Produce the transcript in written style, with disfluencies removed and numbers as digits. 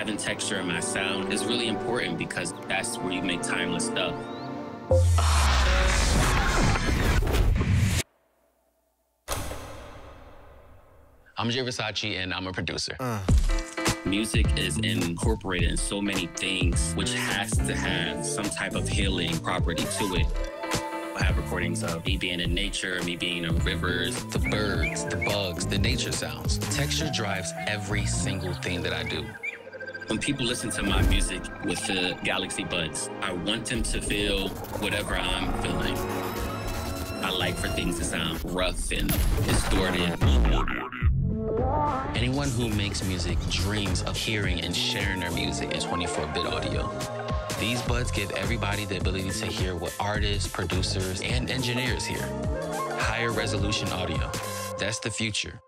Having texture in my sound is really important because that's where you make timeless stuff. I'm Jay Versace, and I'm a producer. Music is incorporated in so many things, which has to have some type of healing property to it. I have recordings of me being in nature, me being in rivers. The birds, the bugs, the nature sounds. Texture drives every single thing that I do. When people listen to my music with the Galaxy Buds, I want them to feel whatever I'm feeling. I like for things to sound rough and distorted. Anyone who makes music dreams of hearing and sharing their music in 24-bit audio. These buds give everybody the ability to hear what artists, producers, and engineers hear. Higher resolution audio. That's the future.